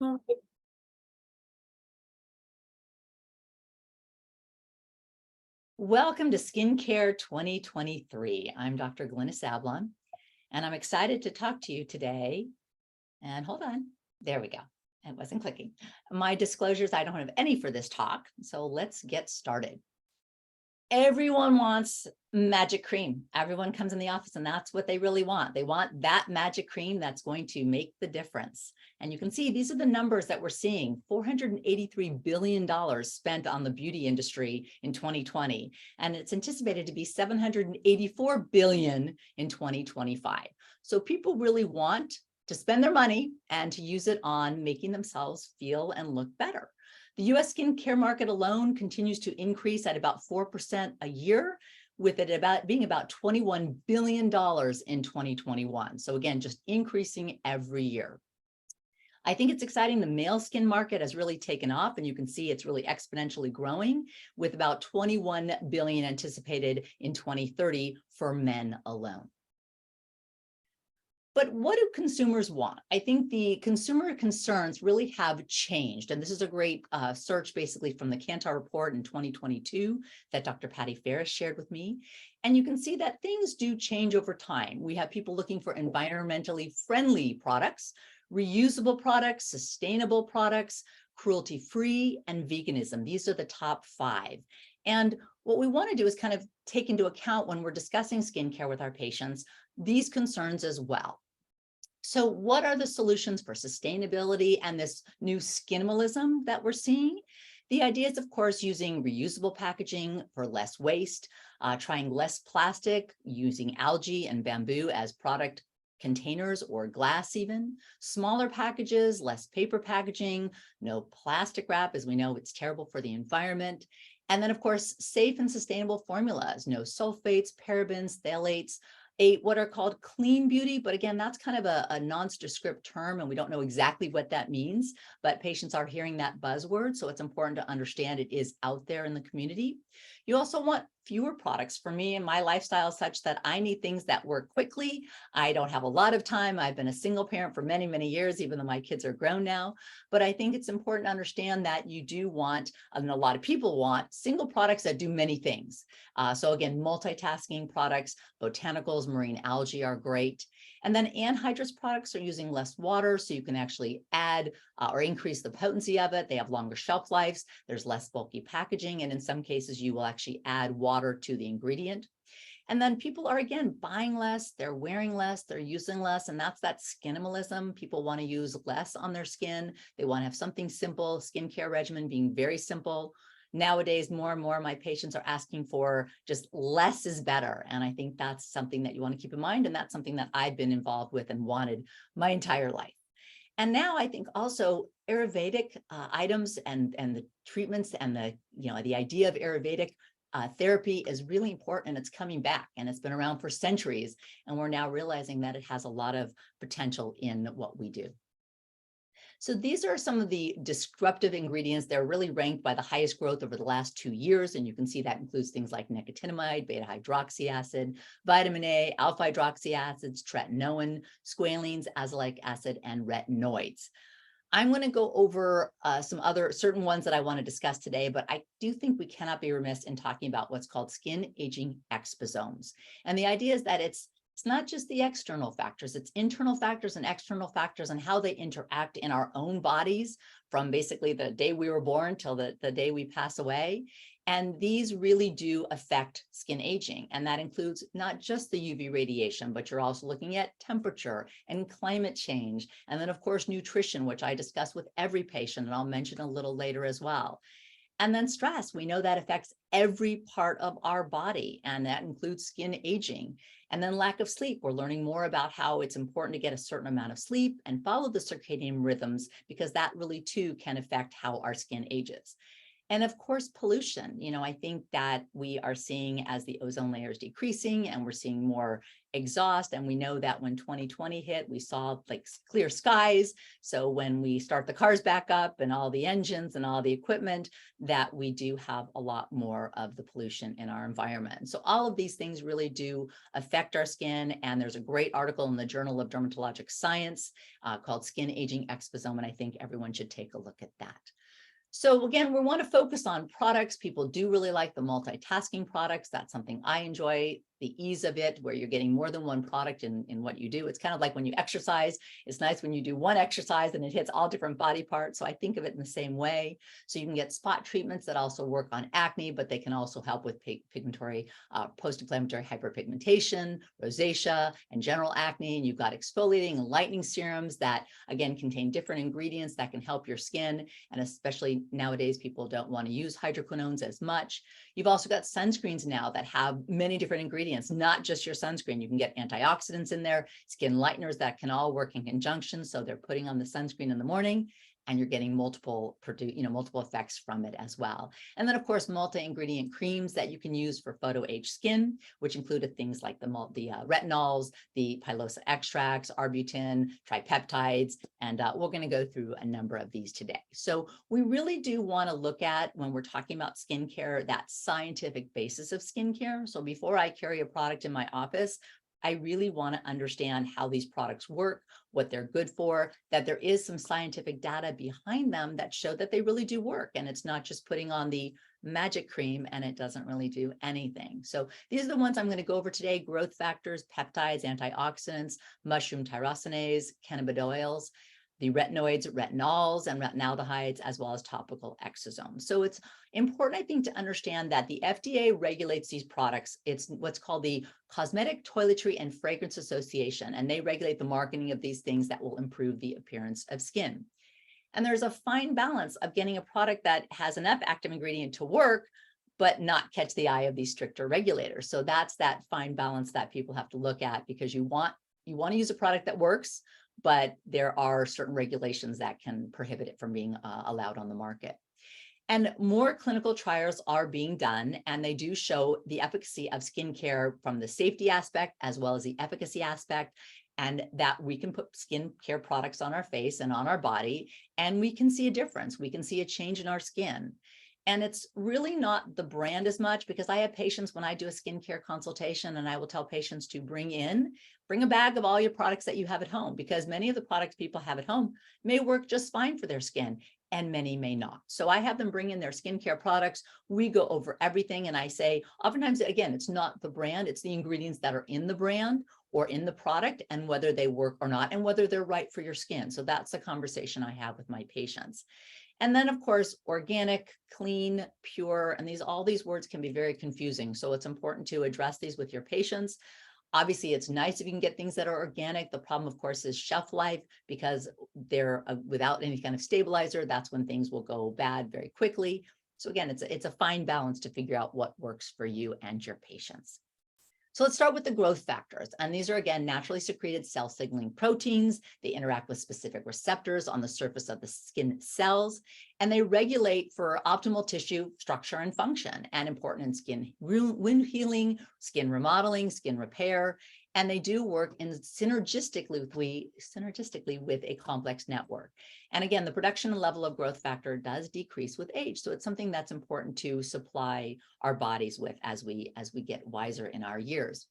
Mm. Welcome to Skincare 2023. I'm Dr. Glynis Ablon, and I'm excited to talk to you today. And hold on, there we go. It wasn't clicking. My disclosures, I don't have any for this talk, so let's get started. Everyone wants magic cream. Everyone comes in the office and that's what they really want. They want that magic cream that's going to make the difference. And you can see these are the numbers that we're seeing. $483 billion spent on the beauty industry in 2020. And it's anticipated to be $784 billion in 2025. So people really want to spend their money and to use it on making themselves feel and look better. The US skincare market alone continues to increase at about 4% a year, with it being about $21 billion in 2021. So again, just increasing every year. I think it's exciting. The male skin market has really taken off, and you can see it's really exponentially growing, with about 21 billion anticipated in 2030 for men alone. But what do consumers want? I think the consumer concerns really have changed. And this is a great search basically from the Kantar report in 2022 that Dr. Patty Ferris shared with me. And you can see that things do change over time. We have people looking for environmentally friendly products, reusable products, sustainable products, cruelty-free, and veganism. These are the top 5. And what we want to do is kind of take into account when we're discussing skincare with our patients, these concerns as well. So what are the solutions for sustainability and this new skinimalism that we're seeing? The idea is, of course, using reusable packaging for less waste, trying less plastic, using algae and bamboo as product containers or glass even, smaller packages, less paper packaging, no plastic wrap, as we know it's terrible for the environment. And then, of course, safe and sustainable formulas, no sulfates, parabens, phthalates, what are called clean beauty. But again, that's kind of a nondescript term, and we don't know exactly what that means, but patients are hearing that buzzword. So it's important to understand it is out there in the community. You also want fewer products. For me and my lifestyle is such that I need things that work quickly. I don't have a lot of time. I've been a single parent for many, many years, even though my kids are grown now. But I think it's important to understand that you do want, and a lot of people want, single products that do many things. So again, multitasking products, botanicals, marine algae are great. And then anhydrous products are using less water, so you can actually add or increase the potency of it. They have longer shelf lives. There's less bulky packaging. And in some cases, you will actually add water to the ingredient. And then people are, again, buying less, they're wearing less, they're using less, and that's that skinimalism. People want to use less on their skin. They want to have something simple, skincare regimen being very simple. Nowadays, more and more, my patients are asking for just less is better. And I think that's something that you want to keep in mind. And that's something that I've been involved with and wanted my entire life. And now I think also Ayurvedic items and the treatments and the idea of Ayurvedic therapy is really important, and it's coming back, and it's been around for centuries. And we're now realizing that it has a lot of potential in what we do. So these are some of the disruptive ingredients. They're really ranked by the highest growth over the last 2 years. And you can see that includes things like nicotinamide, beta hydroxy acid, vitamin A, alpha hydroxy acids, tretinoin, squalene, azelaic acid, and retinoids. I'm going to go over some other certain ones that I want to discuss today, but I do think we cannot be remiss in talking about what's called skin aging exposomes. And the idea is that it's not just the external factors, it's internal factors and external factors and how they interact in our own bodies from basically the day we were born till the day we pass away. And these really do affect skin aging. And that includes not just the UV radiation, but you're also looking at temperature and climate change. And then, of course, nutrition, which I discuss with every patient, and I'll mention a little later as well. And then stress, we know that affects every part of our body, and that includes skin aging. And then lack of sleep, we're learning more about how it's important to get a certain amount of sleep and follow the circadian rhythms, because that really too can affect how our skin ages. And of course, pollution. I think that we are seeing as the ozone layer is decreasing and we're seeing more exhaust. And we know that when 2020 hit, we saw like clear skies. So when we start the cars back up and all the engines and all the equipment, that we do have a lot more of the pollution in our environment. So all of these things really do affect our skin. And there's a great article in the Journal of Dermatologic Science called Skin Aging Exposome. And I think everyone should take a look at that. So again, we want to focus on products. People do really like the multitasking products. That's something I enjoy, the ease of it, where you're getting more than one product in what you do. It's kind of like when you exercise. It's nice when you do one exercise and it hits all different body parts. So I think of it in the same way. So you can get spot treatments that also work on acne, but they can also help with pigmentary, post-inflammatory hyperpigmentation, rosacea, and general acne. And you've got exfoliating and lightening serums that, again, contain different ingredients that can help your skin. And especially nowadays, people don't want to use hydroquinones as much. You've also got sunscreens now that have many different ingredients, not just your sunscreen. You can get antioxidants in there, skin lighteners that can all work in conjunction. So they're putting on the sunscreen in the morning and you're getting multiple effects from it as well. And then of course, multi-ingredient creams that you can use for photo-age skin, which included things like the retinols, the pilosa extracts, arbutin, tripeptides, and we're going to go through a number of these today. So we really do want to look at, when we're talking about skincare, that scientific basis of skincare. So before I carry a product in my office, I really want to understand how these products work, what they're good for, that there is some scientific data behind them that show that they really do work. And it's not just putting on the magic cream and it doesn't really do anything. So these are the ones I'm going to go over today: growth factors, peptides, antioxidants, mushroom tyrosinase, cannabinoids, the retinoids, retinols, and retinaldehydes, as well as topical exosomes. So it's important, I think, to understand that the FDA regulates these products. It's what's called the Cosmetic, Toiletry, and Fragrance Association, and they regulate the marketing of these things that will improve the appearance of skin. And there's a fine balance of getting a product that has enough active ingredient to work, but not catch the eye of these stricter regulators. So that's that fine balance that people have to look at, because you want to use a product that works, but there are certain regulations that can prohibit it from being allowed on the market. And more clinical trials are being done, and they do show the efficacy of skincare from the safety aspect as well as the efficacy aspect, and that we can put skincare products on our face and on our body, and we can see a difference. We can see a change in our skin. And it's really not the brand as much, because I have patients when I do a skincare consultation, and I will tell patients to bring a bag of all your products that you have at home, because many of the products people have at home may work just fine for their skin and many may not. So I have them bring in their skincare products. We go over everything. And I say, oftentimes, again, it's not the brand, it's the ingredients that are in the brand or in the product and whether they work or not and whether they're right for your skin. So that's the conversation I have with my patients. And then, of course, organic, clean, pure, and all these words can be very confusing. So it's important to address these with your patients. Obviously, it's nice if you can get things that are organic. The problem, of course, is shelf life, because they're without any kind of stabilizer. That's when things will go bad very quickly. So again, it's a fine balance to figure out what works for you and your patients. So let's start with the growth factors. And these are, again, naturally secreted cell signaling proteins. They interact with specific receptors on the surface of the skin cells, and they regulate for optimal tissue structure and function, and important in skin wound healing, skin remodeling, skin repair. And they do work synergistically with a complex network. And again, the production and level of growth factor does decrease with age. So it's something that's important to supply our bodies with as we get wiser in our years.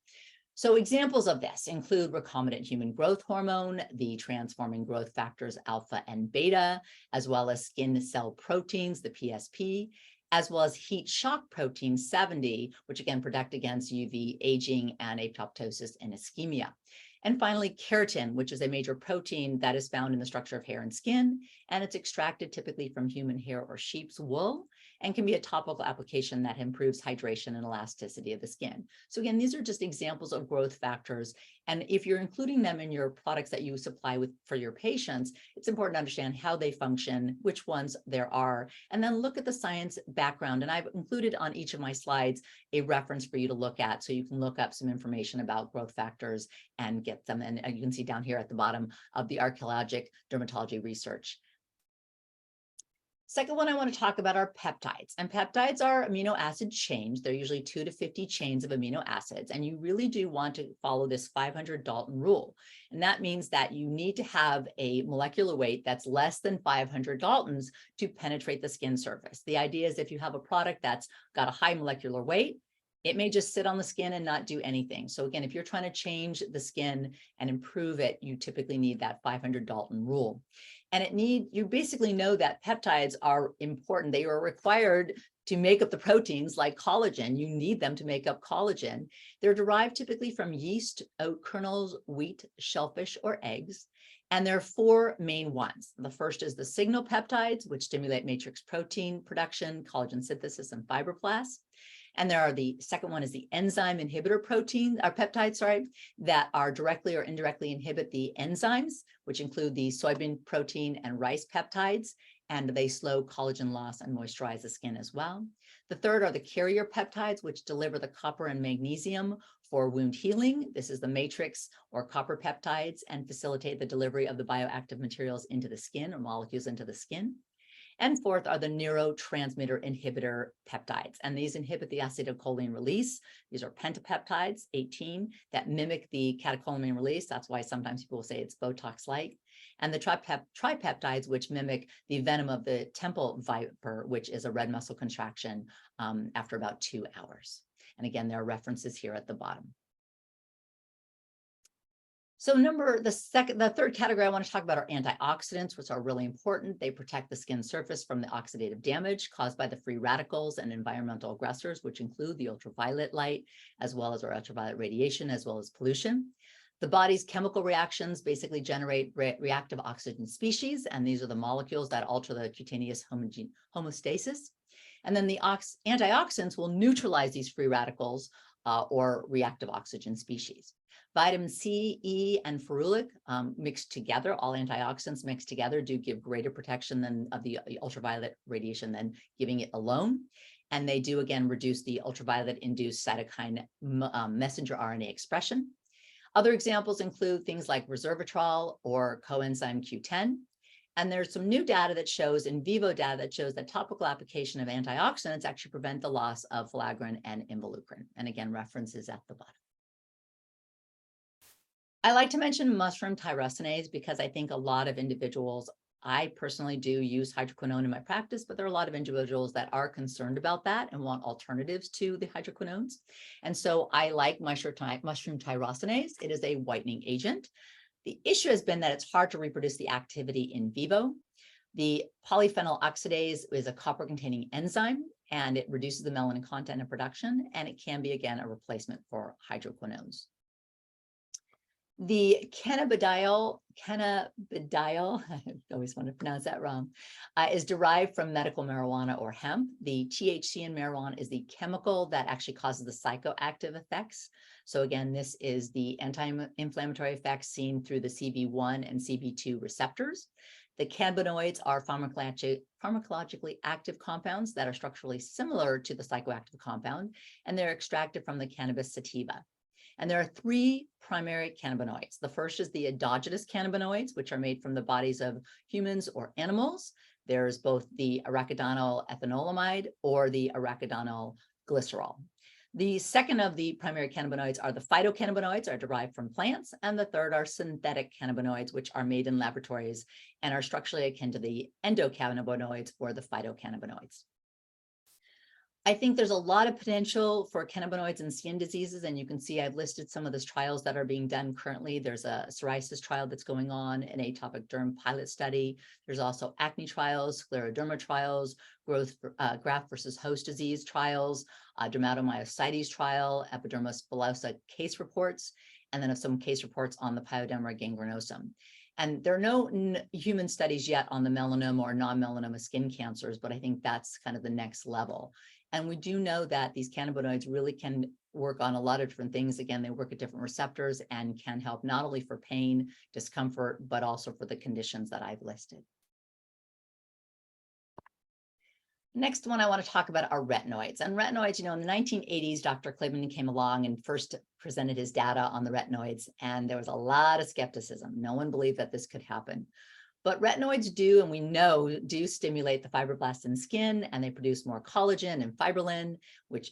So examples of this include recombinant human growth hormone, the transforming growth factors alpha and beta, as well as skin cell proteins, the PSP, as well as heat shock protein 70, which again protect against UV aging and apoptosis and ischemia. And finally, keratin, which is a major protein that is found in the structure of hair and skin, and it's extracted typically from human hair or sheep's wool, and can be a topical application that improves hydration and elasticity of the skin. So again, these are just examples of growth factors. And if you're including them in your products that you supply for your patients, it's important to understand how they function, which ones there are, and then look at the science background. And I've included on each of my slides a reference for you to look at, so you can look up some information about growth factors and get them. And you can see down here at the bottom of the archaeologic dermatology research. Second one I want to talk about are peptides. And peptides are amino acid chains. They're usually 2 to 50 chains of amino acids. And you really do want to follow this 500 Dalton rule. And that means that you need to have a molecular weight that's less than 500 Daltons to penetrate the skin surface. The idea is if you have a product that's got a high molecular weight, it may just sit on the skin and not do anything. So again, if you're trying to change the skin and improve it, you typically need that 500 Dalton rule. And you basically know that peptides are important. They are required to make up the proteins like collagen. You need them to make up collagen. They're derived typically from yeast, oat kernels, wheat, shellfish, or eggs. And there are 4 main ones. The first is the signal peptides, which stimulate matrix protein production, collagen synthesis, and fibroblasts. And the second one is the enzyme inhibitor peptides, that are directly or indirectly inhibit the enzymes, which include the soybean protein and rice peptides, and they slow collagen loss and moisturize the skin as well. The third are the carrier peptides, which deliver the copper and magnesium for wound healing. This is the matrix or copper peptides and facilitate the delivery of the bioactive materials into the skin or molecules into the skin. And fourth are the neurotransmitter inhibitor peptides. And these inhibit the acetylcholine release. These are pentapeptides, 18, that mimic the catecholamine release. That's why sometimes people will say it's Botox-like. And the tripeptides, which mimic the venom of the temple viper, which is a red muscle contraction after about 2 hours. And again, there are references here at the bottom. So the third category I want to talk about are antioxidants, which are really important. They protect the skin surface from the oxidative damage caused by the free radicals and environmental aggressors, which include the ultraviolet light, as well as our ultraviolet radiation, as well as pollution. The body's chemical reactions basically generate reactive oxygen species, and these are the molecules that alter the cutaneous homeostasis. And then the antioxidants will neutralize these free radicals or reactive oxygen species. Vitamin C, E, and ferulic mixed together, all antioxidants mixed together do give greater protection than of the ultraviolet radiation than giving it alone. And they do, again, reduce the ultraviolet-induced cytokine messenger RNA expression. Other examples include things like resveratrol or coenzyme Q10. And there's some new data that shows, in vivo data that shows that topical application of antioxidants actually prevent the loss of filaggrin and involucrin. And again, references at the bottom. I like to mention mushroom tyrosinase because I think a lot of individuals, I personally do use hydroquinone in my practice, but there are a lot of individuals that are concerned about that and want alternatives to the hydroquinones. And so I like mushroom tyrosinase. It is a whitening agent. The issue has been that it's hard to reproduce the activity in vivo. The polyphenol oxidase is a copper-containing enzyme, and it reduces the melanin content and production, and it can be, again, a replacement for hydroquinones. The cannabidiol, I always want to pronounce that wrong, is derived from medical marijuana or hemp. The THC in marijuana is the chemical that actually causes the psychoactive effects. So again, this is the anti-inflammatory effects seen through the CB1 and CB2 receptors. The cannabinoids are pharmacologically active compounds that are structurally similar to the psychoactive compound, and they're extracted from the cannabis sativa. And there are 3 primary cannabinoids. The first is the endogenous cannabinoids, which are made from the bodies of humans or animals. There's both the arachidonyl ethanolamide or the arachidonyl glycerol. The second of the primary cannabinoids are the phytocannabinoids, are derived from plants. And the third are synthetic cannabinoids, which are made in laboratories and are structurally akin to the endocannabinoids or the phytocannabinoids. I think there's a lot of potential for cannabinoids in skin diseases, and you can see I've listed some of those trials that are being done currently. There's a psoriasis trial that's going on, an atopic derm pilot study. There's also acne trials, scleroderma trials, graft versus host disease trials, dermatomyositis trial, epidermis bullosa case reports, and then some case reports on the pyoderma gangrenosum. And there are no human studies yet on the melanoma or non-melanoma skin cancers, but I think that's kind of the next level. And we do know that these cannabinoids really can work on a lot of different things. Again, they work at different receptors and can help not only for pain, discomfort, but also for the conditions that I've listed. Next one I want to talk about are retinoids. And retinoids, in the 1980s, Dr. Kliman came along and first presented his data on the retinoids, and there was a lot of skepticism. No one believed that this could happen. But retinoids do, and we know, do stimulate the fibroblasts in skin, and they produce more collagen and fibrillin,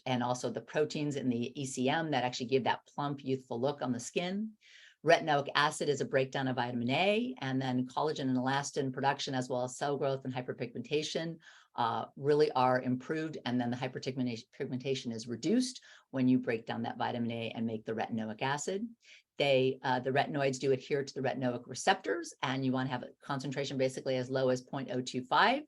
and also the proteins in the ECM that actually give that plump, youthful look on the skin. Retinoic acid is a breakdown of vitamin A, and then collagen and elastin production, as well as cell growth and hyperpigmentation, really are improved. And then the hyperpigmentation is reduced when you break down that vitamin A and make the retinoic acid. The retinoids do adhere to the retinoic receptors, and you want to have a concentration basically as low as 0.025.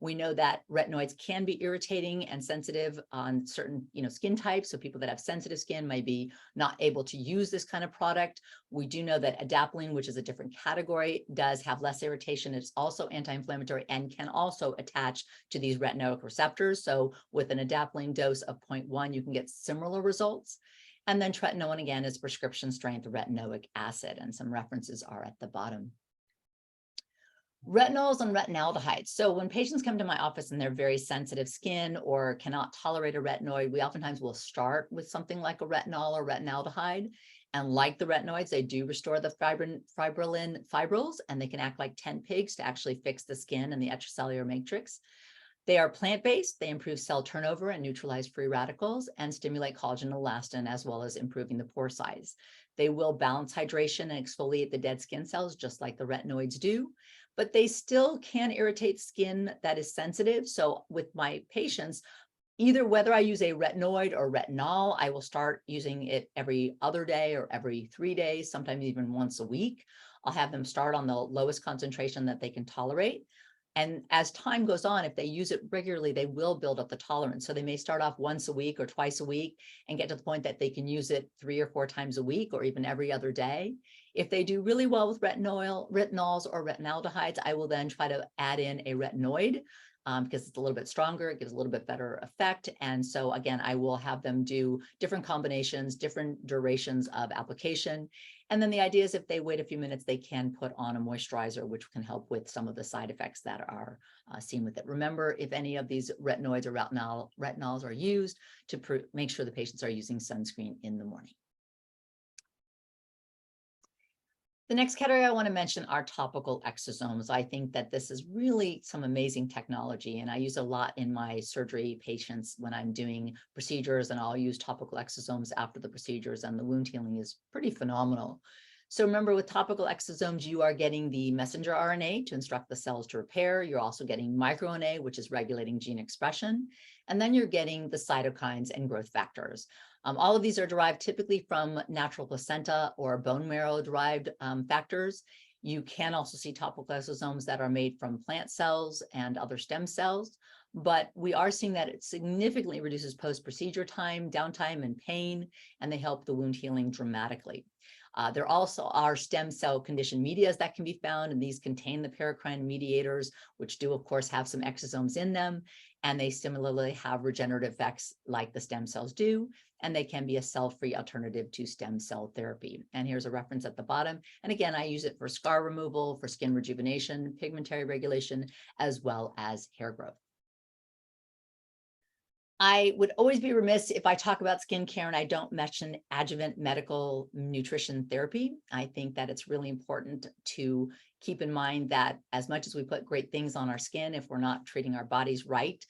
We know that retinoids can be irritating and sensitive on certain, skin types. So people that have sensitive skin might be not able to use this kind of product. We do know that adapalene, which is a different category, does have less irritation. It's also anti-inflammatory and can also attach to these retinoic receptors. So with an adapalene dose of 0.1, you can get similar results. And then tretinoin, again, is prescription strength retinoic acid, and some references are at the bottom. Retinols and retinaldehydes. So when patients come to my office and they're very sensitive skin or cannot tolerate a retinoid, we oftentimes will start with something like a retinol or retinaldehyde. And like the retinoids, they do restore the fibrillin fibrils, and they can act like tent pigs to actually fix the skin and the extracellular matrix. They are plant-based. They improve cell turnover and neutralize free radicals and stimulate collagen and elastin, as well as improving the pore size. They will balance hydration and exfoliate the dead skin cells, just like the retinoids do, but they still can irritate skin that is sensitive. So with my patients, either whether I use a retinoid or retinol, I will start using it every other day or every 3 days, sometimes even once a week. I'll have them start on the lowest concentration that they can tolerate. And as time goes on, if they use it regularly, they will build up the tolerance. So they may start off once a week or twice a week and get to the point that they can use it 3 or 4 times a week or even every other day. If they do really well with retinols or retinaldehydes, I will then try to add in a retinoid because it's a little bit stronger, it gives a little bit better effect. And so again, I will have them do different combinations, different durations of application. And then the idea is if they wait a few minutes, they can put on a moisturizer, which can help with some of the side effects that are seen with it. Remember, if any of these retinoids or retinols are used, to make sure the patients are using sunscreen in the morning. The next category I want to mention are topical exosomes. I think that this is really some amazing technology, and I use a lot in my surgery patients when I'm doing procedures, and I'll use topical exosomes after the procedures, and the wound healing is pretty phenomenal. So remember, with topical exosomes, you are getting the messenger RNA to instruct the cells to repair. You're also getting microRNA, which is regulating gene expression. And then you're getting the cytokines and growth factors. All of these are derived typically from natural placenta or bone marrow derived factors. You can also see topical exosomes that are made from plant cells and other stem cells, but we are seeing that it significantly reduces post-procedure time, downtime, and pain, and they help the wound healing dramatically. There also are stem cell conditioned medias that can be found, and these contain the paracrine mediators, which do, of course, have some exosomes in them, and they similarly have regenerative effects like the stem cells do, and they can be a cell-free alternative to stem cell therapy. And here's a reference at the bottom. And again, I use it for scar removal, for skin rejuvenation, pigmentary regulation, as well as hair growth. I would always be remiss if I talk about skincare and I don't mention adjuvant medical nutrition therapy. I think that it's really important to keep in mind that as much as we put great things on our skin, if we're not treating our bodies right,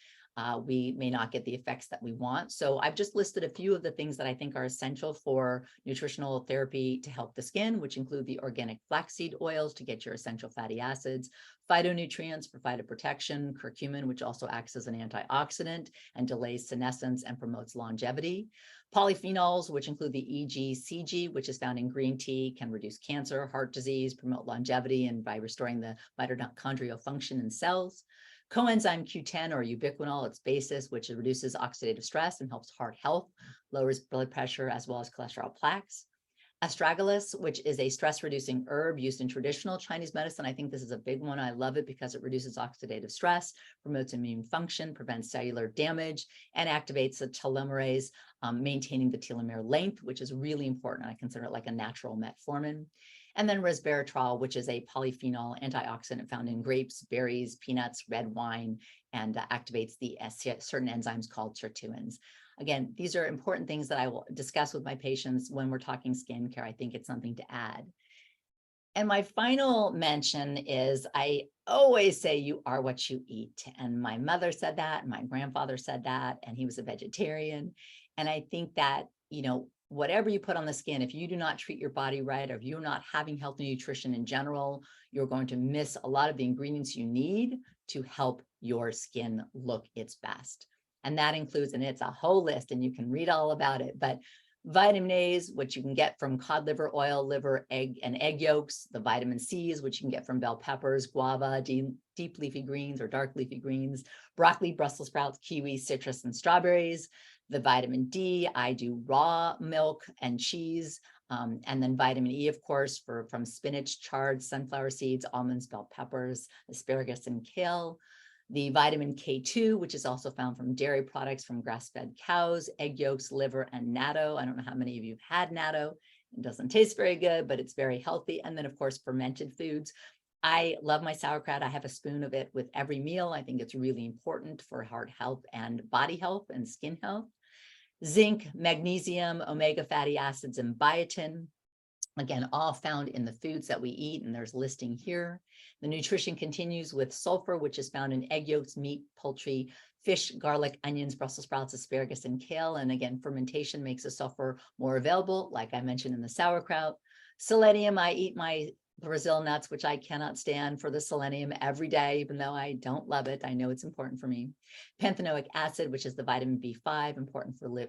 we may not get the effects that we want. So I've just listed a few of the things that I think are essential for nutritional therapy to help the skin, which include the organic flaxseed oils to get your essential fatty acids, phytonutrients for phytoprotection, curcumin, which also acts as an antioxidant and delays senescence and promotes longevity. Polyphenols, which include the EGCG, which is found in green tea, can reduce cancer, heart disease, promote longevity, and by restoring the mitochondrial function in cells. Coenzyme Q10 or ubiquinol, its basis, which reduces oxidative stress and helps heart health, lowers blood pressure, as well as cholesterol plaques. Astragalus, which is a stress-reducing herb used in traditional Chinese medicine. I think this is a big one. I love it because it reduces oxidative stress, promotes immune function, prevents cellular damage, and activates the telomerase, maintaining the telomere length, which is really important. I consider it like a natural metformin. And then resveratrol, which is a polyphenol antioxidant found in grapes, berries, peanuts, red wine, and activates the certain enzymes called sirtuins. Again, these are important things that I will discuss with my patients when we're talking skincare. I think it's something to add. And my final mention is I always say you are what you eat. And my mother said that, and my grandfather said that, and he was a vegetarian. And I think that, whatever you put on the skin, if you do not treat your body right, or if you're not having healthy nutrition in general, you're going to miss a lot of the ingredients you need to help your skin look its best. And that includes, and it's a whole list, and you can read all about it, but vitamin A's, which you can get from cod liver oil, liver, egg, and egg yolks. The vitamin C's, which you can get from bell peppers, guava, deep leafy greens or dark leafy greens, broccoli, Brussels sprouts, kiwi, citrus, and strawberries. The vitamin D, I do raw milk and cheese. And then vitamin E, of course, from spinach, chard, sunflower seeds, almonds, bell peppers, asparagus, and kale. The vitamin K2, which is also found from dairy products from grass-fed cows, egg yolks, liver, and natto. I don't know how many of you have had natto. It doesn't taste very good, but it's very healthy. And then, of course, fermented foods. I love my sauerkraut. I have a spoon of it with every meal. I think it's really important for heart health and body health and skin health. Zinc, magnesium, omega fatty acids, and biotin. Again, all found in the foods that we eat, and there's listing here. The nutrition continues with sulfur, which is found in egg yolks, meat, poultry, fish, garlic, onions, Brussels sprouts, asparagus, and kale. And again, fermentation makes the sulfur more available, like I mentioned in the sauerkraut. Selenium, I eat my Brazil nuts, which I cannot stand, for the selenium every day, even though I don't love it. I know it's important for me. Panthenoic acid, which is the vitamin B5, important for you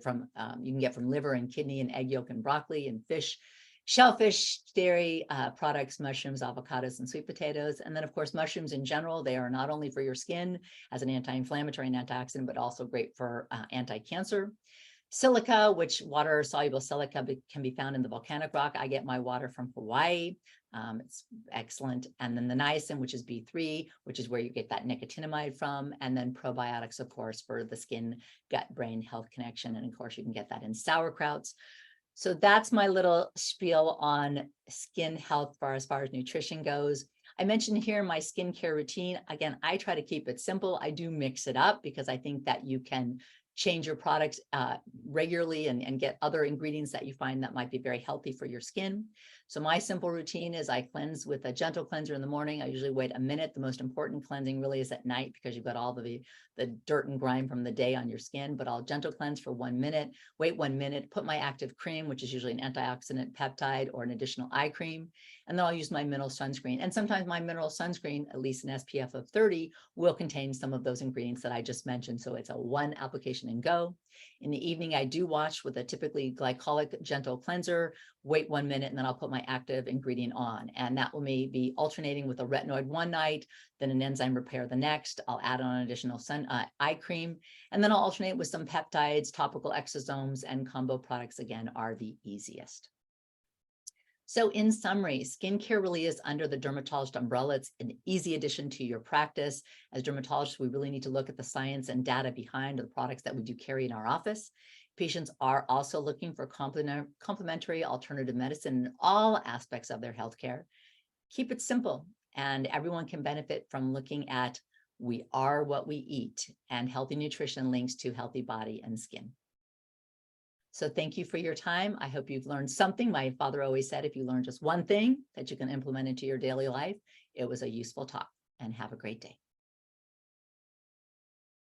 can get from liver and kidney and egg yolk and broccoli and fish. Shellfish, dairy products, mushrooms, avocados, and sweet potatoes. And then, of course, mushrooms in general, they are not only for your skin as an anti-inflammatory and antioxidant, but also great for anti-cancer. Silica, which water-soluble silica can be found in the volcanic rock. I get my water from Hawaii. It's excellent. And then the niacin, which is B3, which is where you get that nicotinamide from. And then probiotics, of course, for the skin, gut, brain health connection. And of course, you can get that in sauerkrauts. So that's my little spiel on skin health as far as nutrition goes. I mentioned here my skincare routine. Again, I try to keep it simple. I do mix it up because I think that you can change your products regularly and get other ingredients that you find that might be very healthy for your skin. So my simple routine is I cleanse with a gentle cleanser in the morning. I usually wait a minute. The most important cleansing really is at night because you've got all the dirt and grime from the day on your skin, but I'll gentle cleanse for 1 minute, wait 1 minute, put my active cream, which is usually an antioxidant peptide or an additional eye cream, and then I'll use my mineral sunscreen. And sometimes my mineral sunscreen, at least an SPF of 30, will contain some of those ingredients that I just mentioned. So it's a one application and go. In the evening, I do wash with a typically glycolic gentle cleanser, wait 1 minute, and then I'll put my active ingredient on. And that will be alternating with a retinoid one night, then an enzyme repair the next. I'll add on an additional eye cream, and then I'll alternate with some peptides, topical exosomes, and combo products, again, are the easiest. So in summary, skincare really is under the dermatologist umbrella. It's an easy addition to your practice. As dermatologists, we really need to look at the science and data behind the products that we do carry in our office. Patients are also looking for complementary alternative medicine in all aspects of their healthcare. Keep it simple, and everyone can benefit from looking at we are what we eat, and healthy nutrition links to healthy body and skin. So thank you for your time. I hope you've learned something. My father always said, if you learn just one thing that you can implement into your daily life, it was a useful talk, and have a great day.